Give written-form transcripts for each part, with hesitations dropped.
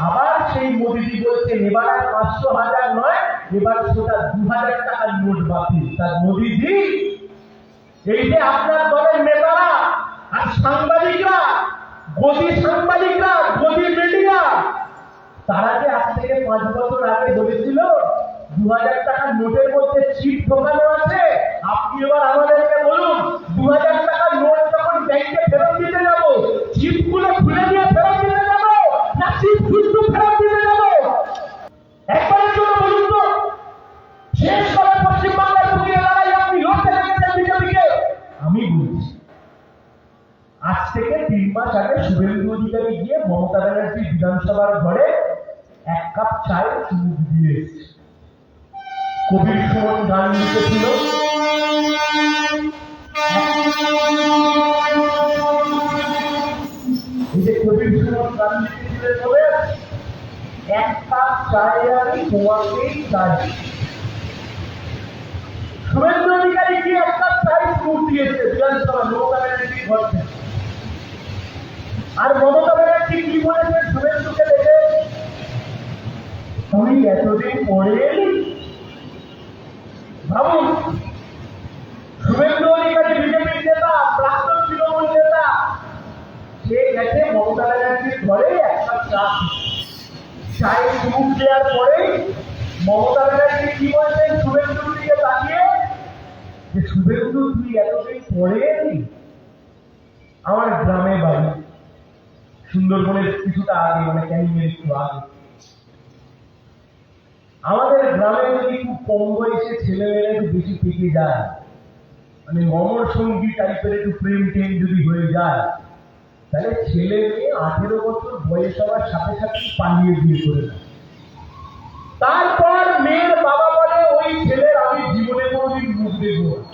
আবার সেই মোদিজি বলছেন এবার আর 500,000 নয়, এবার সেটা 2000 টাকার নোট বাতিল। তার মোদিজি এই যে আপনার দলের নেতারা আর সাংবাদিকরা, গদি সাংবাদিকরা, গদি মিডিয়া, তারা যে আজ থেকে 5 বছর আগে বলেছিল 2000 টাকার নোটের মধ্যে চিপ ঢোকানো আছে, আপনি এবার আমাদেরকে বলুন 2000 টাকার নোট যখন ব্যাংকে ফেরত দিতে যাব, চিপগুলো খুলে দিয়ে ফেরত দিতে যাব না চিপ শুদ্ধ ফেরত দিতে যাব? একবারের জন্য বলুন তো। শেষ করে পশ্চিমবাংলার বুকে লড়াই আপনি লড়তে লেগেছেন বিজেপিকে। আমি বলছি আজ থেকে 3 মাস আগে শুভেন্দু অধিকারী গিয়ে মমতা ব্যানার্জি বিধানসভার ঘরে 1 কাপ চায়ের চুমুক দিয়ে এসেছে। কবির সুমন গান লিখেছিল, এই যে কবির সুমন গান লিখেছিলেন বলে 1 কাপ চায়ে আমি তোমাকেই চাই। শুভেন্দু অধিকারী কি 1 কাপ চায়ে চুমুক দিয়েছে বিধানসভা মমতা ব্যানার্জির ঘর থেকে। আর মমতা ব্যানার্জি কি বলেছেন শুভেন্দুকে দেখে? তুই এতদিন পরে এলি। ভাবুন, শুভেন্দু অধিকারী বিজেপির নেতা, প্রাক্তন তৃণমূল নেতা, সে গেছে মমতা ব্যানার্জির ঘরে 1 কাপ চা। চায়ের চুমুক দেওয়ার পরে মমতা ব্যানার্জি কি বলছেন শুভেন্দুর দিকে তাকিয়ে? যে শুভেন্দু তুই এতদিন পরে এলি। আমার গ্রামে বাড়ি সুন্দরবনের কিছুটা আগে, মানে ক্যানিংয়ের একটু আগে। আমাদের গ্রামে যদি খুব কম বয়সে ছেলেমেয়েরা একটু বেশি থেকে যায়, মানে অমর সঙ্গী টাইপের একটু প্রেম টেম যদি হয়ে যায়, তাহলে ছেলে মেয়ে 18 বছর বয়স হওয়ার সাথে সাথে পালিয়ে বিয়ে করে দেয়। তারপর মেয়ের বাবা বলে ওই ছেলের আমি জীবনে কোনোদিন মুখ দেখবো না,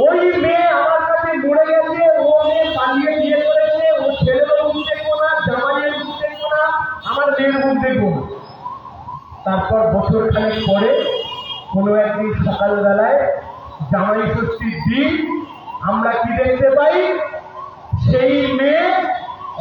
ওই মেয়ে আমার কাছে মরে গেছে, ও মেয়ে পালিয়ে বিয়ে করেছে, ও ছেলেরও মুখ দেখবো না, জামাইয়ের মুখ দেখবো না, আমার মেয়ের মুখ দেখবো না। তারপর বছর খানেক পরে কোনো একদিন সকালবেলায় জামাই ষষ্ঠীর দিন আমরা কি দেখতে পাই? সেই মেয়ে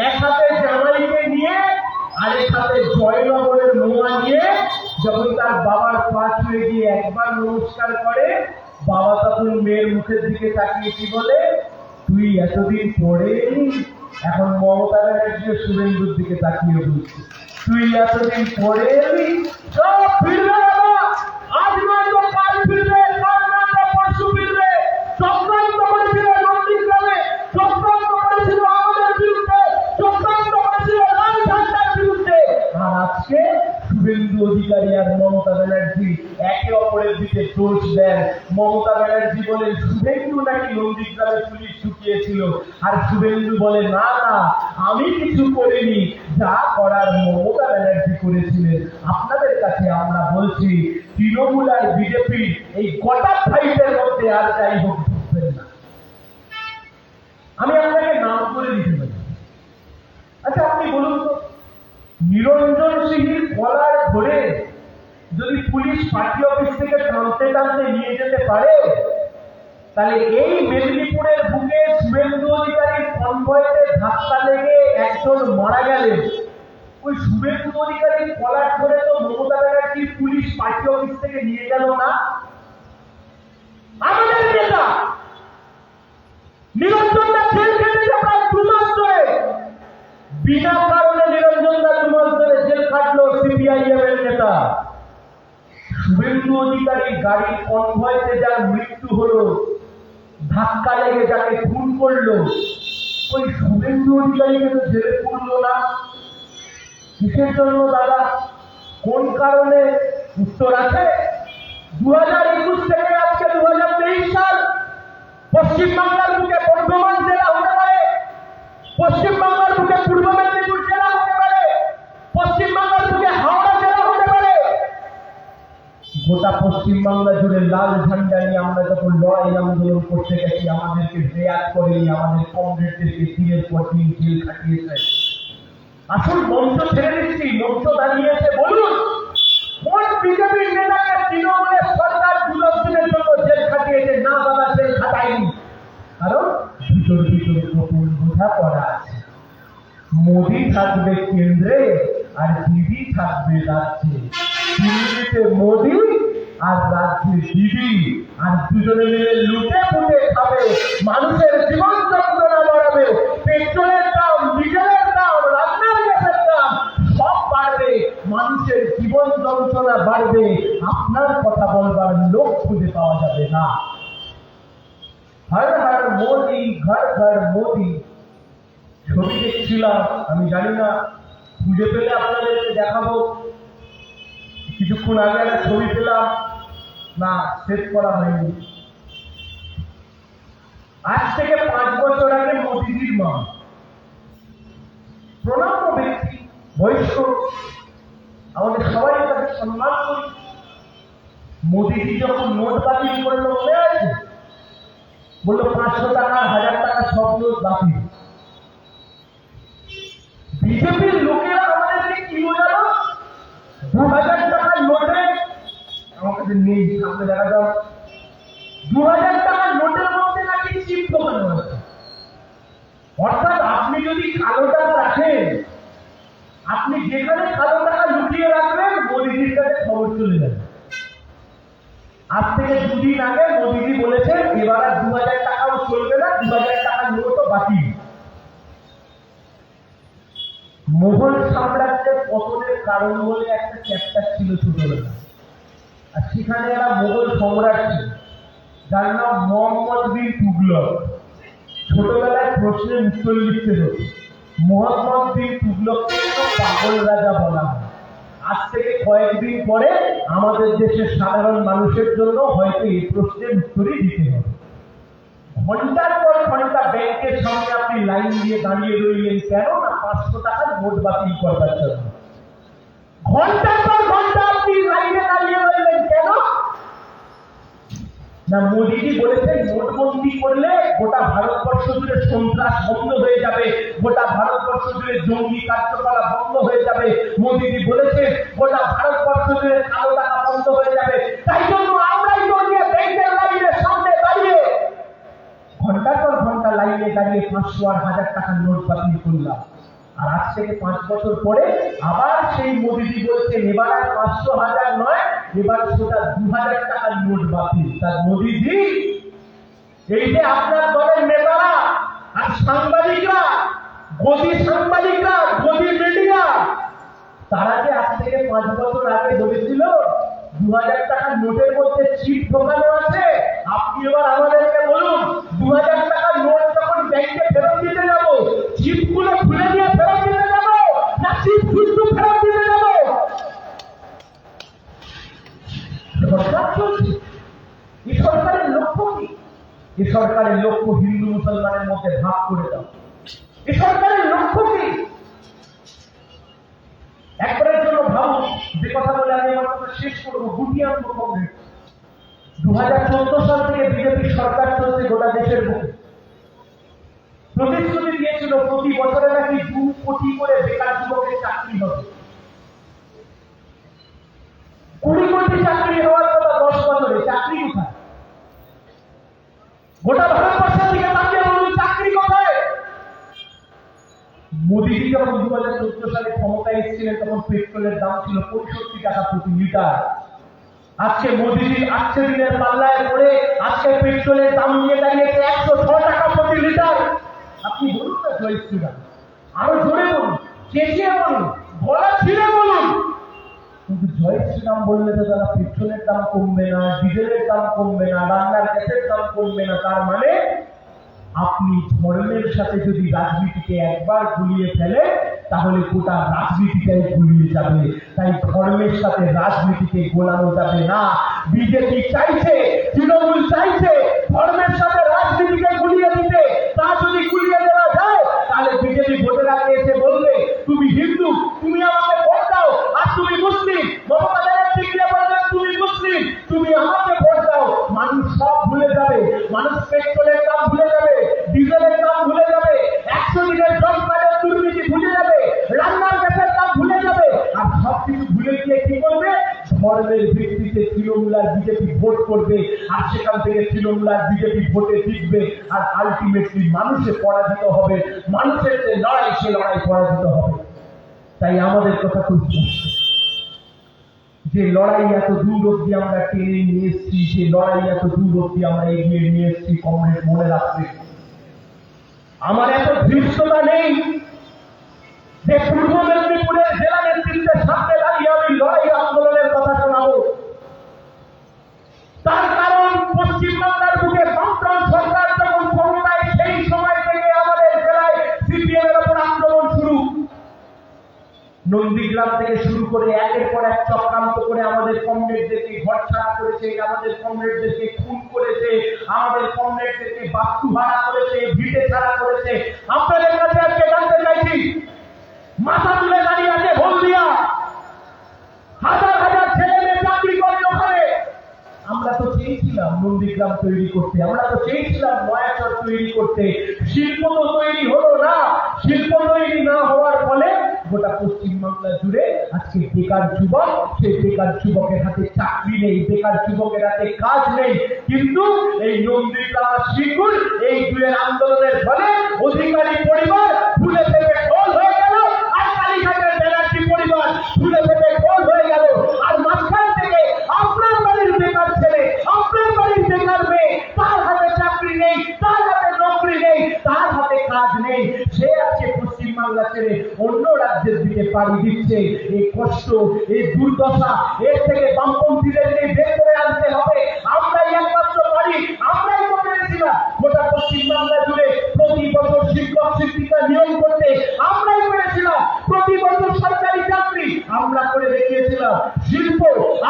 এক হাতে জামাইকে নিয়ে আরেক হাতে জয়নগরের মোয়া নিয়ে যখন তার বাবার পা ছুঁয়ে গিয়ে একবার নমস্কার করে, বাবা তখন মেয়ের মুখের দিকে তাকিয়ে কি বলে? তুই এতদিন পরে এলি। এখন মমতা ব্যানার্জি শুভেন্দুর দিকে তাকিয়ে বলছি তুই এতদিন পরে এলি। সব ফিরবে বাবা, আজ নয় তো কাল ফিরবে, কাল নয় তো পরশু ফিরবে। চক্রান্ত করেছিল নন্দীগ্রামে, চক্রান্ত করেছিল আমাদের বিরুদ্ধে, চক্রান্ত করেছিল লাল ঝান্ডার বিরুদ্ধে। আর আজকে শুভেন্দু অধিকারী আর মমতা ব্যানার্জি একে অপরের দিকে দোষ দেন। মমতা ব্যানার্জি বলেন শুভেন্দু নাকি নন্দীগ্রামে পুলিশ ঢুকিয়েছিল, আর শুভেন্দু বলে না না আমি কিছু করিনি, যা করার মমতা ব্যানার্জি করেছিলেন। আপনাদের কাছে আমরা বলছি তৃণমূল আর বিজেপি এই গোটা ফাইটের মধ্যে আর যাই হোক ঢুকবেন না। আমি আপনাকে নাম করে দিতে পারি। আচ্ছা আপনি বলুন তো, নিরঞ্জন সিংহের কলার ধরে যদি পুলিশ পার্টি অফিস থেকে টানতে টানতে নিয়ে যেতে পারে, তাহলে এই মেদিনীপুরের বুকে শুভেন্দু অধিকারীর কনভয়েতে ধাক্কা লেগে একজন মারা গেলেন, ওই শুভেন্দু অধিকারীর কলার ধরে তো Mamata Banerjee police party office থেকে নিয়ে গেল না। আমাদের নেতা নিরঞ্জন দা জেল খেটেছে প্রায় 2 মাস ধরে, বিনা কারণে নিরঞ্জন দা 2 মাস ধরে জেল খাটলো সিপিআইএম এর নেতা। শুভেন্দু অধিকারীর গাড়ির কনভয়েতে যার মৃত্যু হলো, ধাক্কা লেগে যাকে খুন করলো, ওই শুভেন্দু অধিকারীকে তো জেলে পুরলো না। কিসের জন্য দাদা? কোন কারণে? উত্তর আছে। 2021 থেকে আজকে 2023 সাল, পশ্চিমবাংলার বুকে বর্ধমান জেলা হতে পারে, পশ্চিমবাংলার বুকে পূর্ব মেদিনীপুর জেলা হতে পারে, পশ্চিমবাংলার বুকে হাওড়া জেলা হতে পারে। গোটা পশ্চিমবাংলা জুড়ে লাল ঝান্ডা নিয়ে আমরা যখন লড়াই আন্দোলন করতে গেছি, আমাদেরকে রেয়াত করেনি, আমাদের কমরেডদেরকে দিনের পর দিন জেল খাটিয়েছে। আসল মঞ্চ ছেড়ে দিচ্ছি, মঞ্চ দাঁড়িয়েছে বলুন কোন বিজেপির নেতাকে তৃণমূলের সরকার 2 দিনের জন্য জেল খাটিয়েছে? না দাদা, জেল খাটায়নি, কারণ ভিতর ভিতর গোপন বোঝা পড়া আছে। মোদি থাকবে কেন্দ্রে আর দিদি থাকবে রাজ্যে। দিল্লিতে মোদি আর রাজ্যে দিদি, আর দুজনে মিলে লুটে পুটে খাবে, মানুষের জীবন যন্ত্রণা বাড়াবে, পেট্রোলের দাম, ডিজেলের দাম, রান্নার গ্যাসের দাম সব বাড়বে, মানুষের জীবন যন্ত্রণা বাড়বে, আপনার কথা বলবার লোক খুঁজে পাওয়া যাবে না। হর হর মোদি, ঘর ঘর মোদি ছবি দেখছিলাম, আমি জানি না খুঁজে পেলে আপনাদেরকে দেখাবো। কিছুক্ষণ আগে একটা ছবি পেলাম, না সেট করা হয়নি। আজ থেকে 5 বছর আগে মোদিজির মা, প্রণাম্য ব্যক্তি, বয়স্ক, আমাদের সবাই তাকে সম্মান করি। মোদিজি যখন নোট বাতিল করলো মনে আছে, বললো 500 টাকা 1000 টাকা সব নোট বাতিল। বিজেপির লোকেরা আমাদেরকে কি বোঝালো, 2000 টাকার নোটে, আমার কাছে নেই, সামনে দেখা যাও, 2000 টাকার নোটের মধ্যে নাকি চিপ ঢোকানো আছে। অর্থাৎ আপনি যদি কালো টাকা রাখেন, আপনি যেখানে কালো টাকা লুকিয়ে রাখবেন, মোদিজির কাছে খবর চলে যাবে। আজ থেকে 2 দিন আগে মোদিজি বলেছেন এবার আর 2000 টাকাও চলবে না, 2000 টাকার নোটও বাতিল। মোগল সাম্রাজ্যের পতনের কারণ বলে একটা চ্যাপ্টার ছিল ছোটবেলা, আর সেখানে একটা মোগল সম্রাট ছিল যার নাম মোহাম্মদ বিন তুগলক। ছোটবেলায় প্রশ্নের উত্তর লিখতে হতো, মোহাম্মদ বিন তুগলককে পাগল রাজা বলা হয়। আজ থেকে কয়েকদিন পরে আমাদের দেশের সাধারণ মানুষের জন্য হয়তো এই প্রশ্নের উত্তরই দিতে হবে। ঘন্টার পর ঘন্টা ব্যাংকের সামনে আপনি লাইন দিয়ে দাঁড়িয়ে রইলেন কেন, না 500 টাকার নোট বাতিল করবার জন্য। ঘন্টার পর ঘন্টা আপনি লাইনে দাঁড়িয়ে রইলেন কেন, না মোদিজি বলেছেন নোটবন্দি করলে গোটা ভারতবর্ষ জুড়ে সন্ত্রাস বন্ধ হয়ে যাবে, গোটা ভারতবর্ষ জুড়ে জঙ্গি কার্যকলাপ বন্ধ হয়ে যাবে। মোদিজি বলেছেন গোটা ভারতবর্ষ জুড়ে কালো টাকা বন্ধ হয়ে যাবে। তাই জন্য আমরাই তো নিয়ে ব্যাংকের লাইনের সামনে দাঁড়িয়ে ঘন্টার পর ঘন্টা লাইনে দাঁড়িয়ে 500 আর 1000 টাকার নোট বাতিল করলাম। আর আজ থেকে 5 বছর পরে আবার সেই মোদিজি বলছেন এবার আর 500 1000 নয়, এবার সেটা 2000 টাকার নোট বাতিল। তার মোদিজি, এই যে আপনার দলের নেতারা আর সাংবাদিকরা, গদি সাংবাদিকরা, গদি মিডিয়া, তারা যে আজ থেকে 5 বছর আগে বলেছিল 2000 টাকার নোটের মধ্যে চিপ ঢোকানো আছে, আপনি এবার আমাদেরকে বলুন 2000 টাকার নোট যখন ব্যাংকে ফেরত দিতে যাব, চিপগুলো খুলে দিয়ে ফেরত দিতে যাব না চিপ শুদ্ধ ফেরত দিতে যাব? সরকার চলছে, এই সরকারের লক্ষ্য কি? এই সরকারের লক্ষ্য হিন্দু মুসলমানের মধ্যে ভাগ করে দাও। এই সরকারের লক্ষ্য কি? একবারের জন্য ভাবুন, যে কথা বলে আমি আমার কথা শেষ করবো, গুটিয়ে আনবো কংগ্রেস। 2014 সাল থেকে বিজেপি সরকার চলছে গোটা দেশের বুকে। প্রতিশ্রুতি দিয়েছিল প্রতি বছরে নাকি 2 কোটি করে বেকার যুবকের চাকরি হবে। 20 কোটি চাকরি হওয়ার কথা 10 বছরে, চাকরি কোথায়? গোটা ভারতবর্ষের দিকে তাকিয়ে বলুন চাকরি কোথায়? মোদিজি যখন 2014 সালে ক্ষমতায় এসেছিলেন তখন পেট্রোলের দাম ছিল 65 টাকা প্রতি লিটার। আজকে মোদিজি 8 দিনের পাল্লায় পড়ে আজকে পেট্রোলের দাম নিয়ে দাঁড়িয়েছে 106 টাকা প্রতি লিটার। আপনি বলুন না জয় শ্রীরাম, আরো জোরে বলুন, চেঁচিয়ে বলুন, গলা ছিঁড়ে বলুন। কিন্তু জয় শ্রীরাম বললে তো তারা পেট্রোলের দাম কমবে না, ডিজেলের দাম কমবে না, রান্নার গ্যাসের দাম কমবে না। তার মানে আপনি ধর্মের সাথে যদি রাজনীতিকে একবার গুলিয়ে ফেলে তাহলে গোটা রাজনীতিটাই গুলিয়ে যাবে। তাই ধর্মের সাথে রাজনীতিকে গোলানো যাবে না। বিজেপি চাইছে, তৃণমূল চাইছে ধর্মের সাথে রাজনীতিকে গুলিয়ে দিতে। তা যদি গুলিয়ে দেওয়া যায় তাহলে বিজেপি ভোটের আগে এসে বলবে তুমি হিন্দু, তুমি আমাকে ভোট দাও, আর তুমি মুসলিম। মমতা ব্যানার্জি গিয়ে বলবেন তুমি মুসলিম, তুমি আমাকে ভোট দাও। মানুষ সব ভুলে যাবে, মানুষ পেট্রোলের দাম ভুলে যাবে, ডিজেলের দাম ভুলে যাবে, 100 দিনের জব কার্ডের দুর্নীতি ভুলে যাবে, রান্নার গ্যাসের দাম ভুলে যাবে, আর সবকিছু ভুলে গিয়ে কি করবে? ধর্মের ভিত্তিতে তৃণমূল আর বিজেপি ভোট করবে, আর সেখান থেকে তৃণমূল আর বিজেপি ভোটে জিতবে, আর আলটিমেটলি মানুষে পরাজিত হবে, মানুষের যে লড়াই সে লড়াই পরাজিত হবে। তাই আমাদের কথা খুব স্পষ্ট, যে লড়াই এত দূর অব্দি আমরা টেনে নিয়ে এসেছি, যে লড়াই এত দূর অব্দি আমরা এগিয়ে নিয়ে এসেছি, কমরেড মনে রাখবে। আমার এত ধৃষ্টতা নেই যে পূর্ব মেদিনীপুরের জেলা নেতৃত্বের সামনে দাঁড়িয়ে আমি লড়াই আন্দোলনের কথা শোনাবো। তার কারণ পশ্চিমবাংলার বুকে বামফ্রন্ট সরকার যখন ক্ষমতায়, সেই সময় থেকে আমাদের জেলায় সিপিএম এর উপর আক্রমণ শুরু। নন্দীগ্রাম থেকে শুরু করে একের পর এক চক্রান্ত করে আমাদের কমরেডদেরকে ঘর ছাড়া করেছে, আমাদের কমরেডদেরকে খুন করেছে, আমাদের কমরেডদেরকে বাস্তু ভাড়া করেছে, ভিটে ছাড়া করেছে। আপনাদের কাছে আজকে জানতে চাইছি, মাথা তুলে দাঁড়িয়ে আছে হলদিয়া, হাজার হাজার ছেলে মেয়ে চাকরি করে ওখানে। আমরা তো চেয়েছিলাম নন্দীগ্রাম তৈরি করতে, আমরা তো চেয়েছিলাম নয়াচর তৈরি করতে, শিল্প তো তৈরি হলো না। শিল্প তৈরি না হওয়ার ফলে গোটা পশ্চিমবাংলা জুড়ে আজকে বেকার যুবক, সেই বেকার যুবকের হাতে চাকরি নেই, বেকার যুবকের হাতে কাজ নেই। কিন্তু এই নন্দীগ্রাম আর শিলপুর, এই দুয়ের আন্দোলনের ফলে অধিকারী পরিবার ভুলে থেকে গোল হয়ে গেল, আর কালীঘাটের ব্যানার্জি পরিবার ভুলে থেকে গোল হয়ে গেল। আর মাঝখান থেকে আপনার বাড়ির বেকার ছেলে, আপনার বাড়ির বেকার মেয়ে, তার হাতে চাকরি নেই, তার হাতে নকরি নেই, তার হাতে কাজ নেই, সে আজকে পশ্চিমবাংলা ছেড়ে অন্য রাজ্যের দিকে পাড়ি দিচ্ছে। এই কষ্ট, এই দুর্দশা, এর থেকে বামপন্থীদেরকে বের করে আনতে হবে। আমরাই একমাত্র পারি, আমরাই তো পেরেছিলাম গোটা পশ্চিমবাংলা জুড়ে প্রতি বছর শিক্ষক শিক্ষিকা নিয়োগ করতে, আমরাই পেরেছিলাম প্রতি বছর সরকারি চাকরি, আমরা করে দেখিয়েছিলাম শিল্প,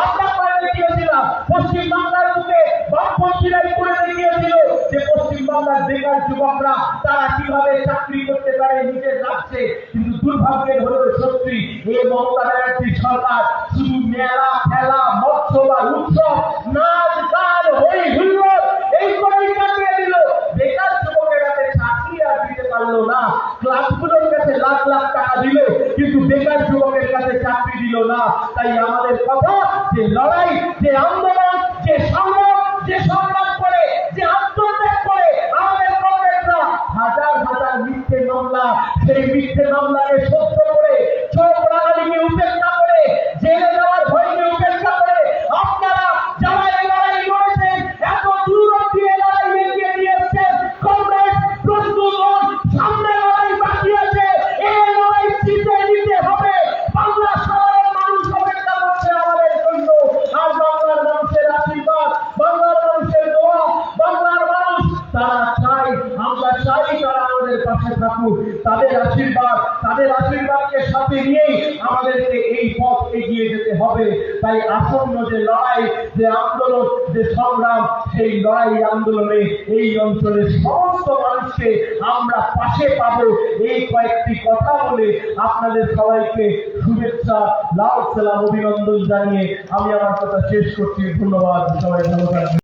আমরা করে দেখিয়েছিলাম পশ্চিমবাংলার বুকে বামপন্থীরাই করে দেখিয়েছিল যে পশ্চিমবাংলার বেকার যুবকরা তারা কিভাবে চাকরি করতে পারে নিজের রাজ্যে। কিন্তু দুর্ভাগ্যের হলো সত্যি, এই মমতা ব্যানার্জি সরকার শুধু মেলা, খেলা, মৎস্য বা উৎসব, নাচ গান, হই হুল্লোড় এই করেই কাটিয়ে দিল। বেকার যুবকের কাছে চাকরি আর দিতে পারলো না। ক্লাবগুলোর কাছে লাখ লাখ টাকা দিল, কিন্তু বেকার যুবকের কাছে চাকরি দিল না। তাই আমাদের কথা, যে লড়াই, যে আন্দোলন, যে সংগ্রাম, যে সংগ্রাম করে, যে আত্মত্যাগ করে আমাদের কংগ্রেসরা হাজার হাজার মিথ্যে মামলা, সেই মিথ্যে মামলাকে সত্য করে, চোখ রাগালিকে উপেক্ষা করে, জেলে যাওয়ার ভয়কে উপেক্ষা করে, আপনারা যারা এই লড়াই লড়েছেন, এত দূর অব্দি এই লড়াই এগিয়ে নিয়ে এসেছেন, কংগ্রেস প্রস্তুত হন, সামনে লড়াই বাকি আছে, এই লড়াই জিতে নিতে হবে। বাংলা শহরের মানুষ অপেক্ষা করছে আমাদের জন্য। আর বাংলার মানুষের আশীর্বাদ, বাংলার মানুষের দোয়া, বাংলার মানুষ তারা চাই, আমরা চাই তারা আমাদের পাশে থাকুক। তাদের আশীর্বাদকে সাথে নিয়েই আমাদেরকে এই পথ এগিয়ে যেতে হবে। তাই আসন্ন যে লড়াই, যে আন্দোলন, যে সংগ্রাম, সেই লড়াই আন্দোলনে এই অঞ্চলের সমস্ত মানুষকে আমরা পাশে পাবো। এই কয়েকটি কথা বলে আপনাদের সবাইকে শুভেচ্ছা, লাল সালাম, অভিনন্দন জানিয়ে আমি আমার কথা শেষ করছি। ধন্যবাদ, সবাই ভালো থাকবেন।